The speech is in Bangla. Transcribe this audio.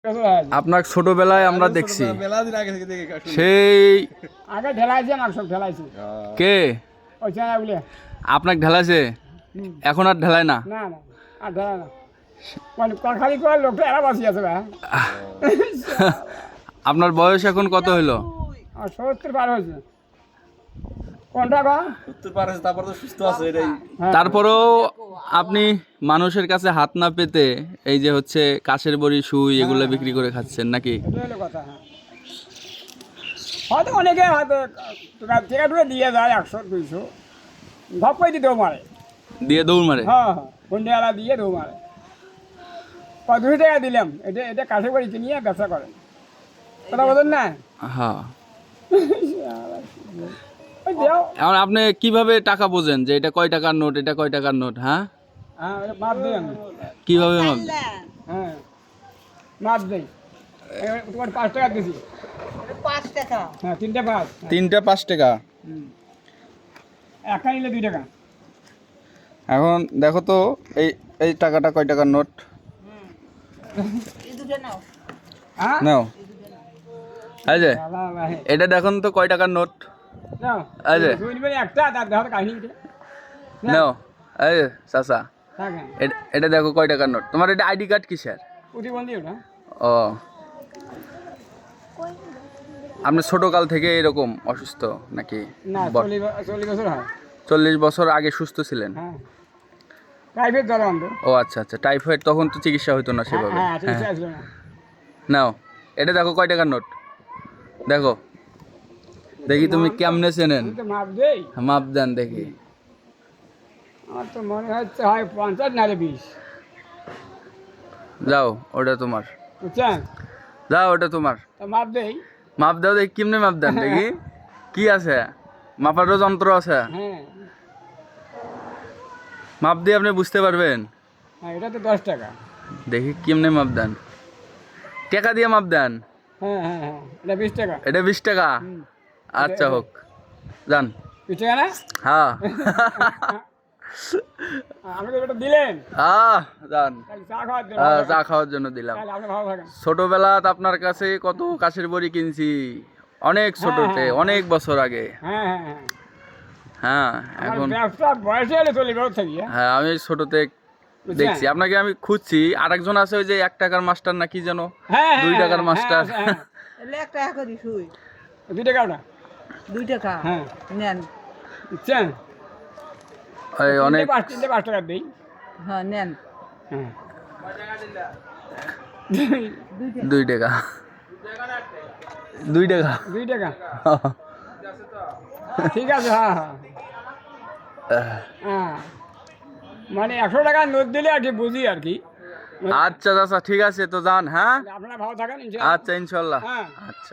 আপনার ছোটবেলায় আমরা দেখছি সেই আগে ঢেলাইছে না সব ঢেলাইছে কে ওই চেনা বলে আপনাকে ঢেলাইছে এখন আর ঢেলায় না না না আর ঢেলা না মানে কখালি করে লোকটা এরা বাসি আছে ভাই আপনার বয়স এখন কত হইলো? আর 70 পার হয়েছে কোনটা গো 70 পার হয়েছে, তারপর তো সুস্থ আছে এটাই। তারপরেও আপনি মানুষের কাছে হাত না পেতে এই যে হচ্ছে কাশের বড়ি সুই এগুলো বিক্রি করে খাচ্ছেন নাকি? এটা হলো কথা। হয়তো অনেকে হয়তো টিকা টুকে দিয়ে যায় 100-200 ধপ করে দিতেও মারে দিয়ে দৌড় মারে। হ্যাঁ সন্ধ্যাবেলা দিয়ে দৌড় মারে 200 টাকা দিলাম এটা এটা কাছে করে নিয়ে ব্যবসা করেন কথা বলেন না হ্যাঁ ওই দেও এখন আপনি কিভাবে টাকা বোঝেন যে এটা কয় টাকার নোট এটা কয় টাকার নোট? হ্যাঁ হ্যাঁ ওটা মাপ দিই আমি কিভাবে মাপ? হ্যাঁ মাপ দিই তোমার 5 টাকা দিছি 5 টাকা। হ্যাঁ 3টা 5 তিনটা 5 টাকা। একটা নিলে 2 টাকা এখন দেখো তো এই এই টাকাটা কয় টাকার নোট? এই দুটো নাও। হ্যাঁ নাও এই যে বাবা ভাই এটা দেখুন তো কয় টাকার নোট? নাও এই যে দুই নিবেন একটা তার দেখো কাহিনী নাও এই যে চাচা থাকে এটা দেখো কয় টাকার নোট। তোমার এটা আইডি কার্ড কিসের? প্রতিবন্ধী ওটা ও আপনি ছোটকাল থেকে এরকম অসুস্থ নাকি? না 40 বছর হয় 40 বছর আগে সুস্থ ছিলেন? হ্যাঁ প্রাইভেট ধরো আমরা ও আচ্ছা আচ্ছা, টাইফয়েড তখন তো চিকিৎসা হতো না সেভাবে। হ্যাঁ ঠিক আছে না নাও এটা দেখো কয় টাকার নোট দেখো দেখি তুমি কেমনে চেনেন? আমি তো মাপ দেই মাপ দেন দেখি। আমার তো মনে হচ্ছে হয় 50 নালে 20 যাও ওটা তোমার, বুঝছেন যাও ওটা তোমার। তো মাপ দেই মাপ দাও দেখি কেমনে মাপ দেন দেখি কি আছে মাপারও যন্ত্র আছে? হ্যাঁ মাপ দিয়ে আপনি বুঝতে পারবেন। হ্যাঁ এটা তো 10 টাকা দেখি কেমনে মাপ দেন, টাকা দিয়ে মাপ দেন। হ্যাঁ হ্যাঁ হ্যাঁ এটা 20 টাকা এটা 20 টাকা? আচ্ছা হোক যান। 20 টাকা না হ্যাঁ আমাকে এটা দিলেন যান। তাহলে চা খাওয়ার জন্য চা খাওয়ার জন্য দিলাম। তাহলে আপনি ভালো থাকেন ছোটবেলা আপনার কাছে কত কাশের বড়ি কিনছি, অনেক ছোটতে, অনেক বছর আগে। হ্যাঁ হ্যাঁ হ্যাঁ হ্যাঁ এখন এখন ব্যবসা বয়সে এলে চলে বেরো থাকি হ্যাঁ আমি ছোটতে দেখছি আপনাকে। আমি খুঁজছি আরেকজন আছে ওই যে 1 টাকার মাস্টার না কি যেন, হ্যাঁ 2 টাকার মাস্টার। এলে 1 টাকা করে শুই। 2 টাকা ওটা 2 টাকা। হ্যাঁ নেন। বুঝছেন এই অনেক 5 টাকা দিই হ্যাঁ নেন। হ্যাঁ 2 টাকা 2 টাকা 2 টাকা ঠিক আছে হ্যাঁ হ্যাঁ হ্যাঁ মানে 100 টাকার নোট দিলে আর কি বুঝি আর কি আচ্ছা আচ্ছা ঠিক আছে তো যান। হ্যাঁ আপনারা ভালো থাকেন ইনশাআল্লাহ আচ্ছা ইনশাল্লাহ। হ্যাঁ আচ্ছা।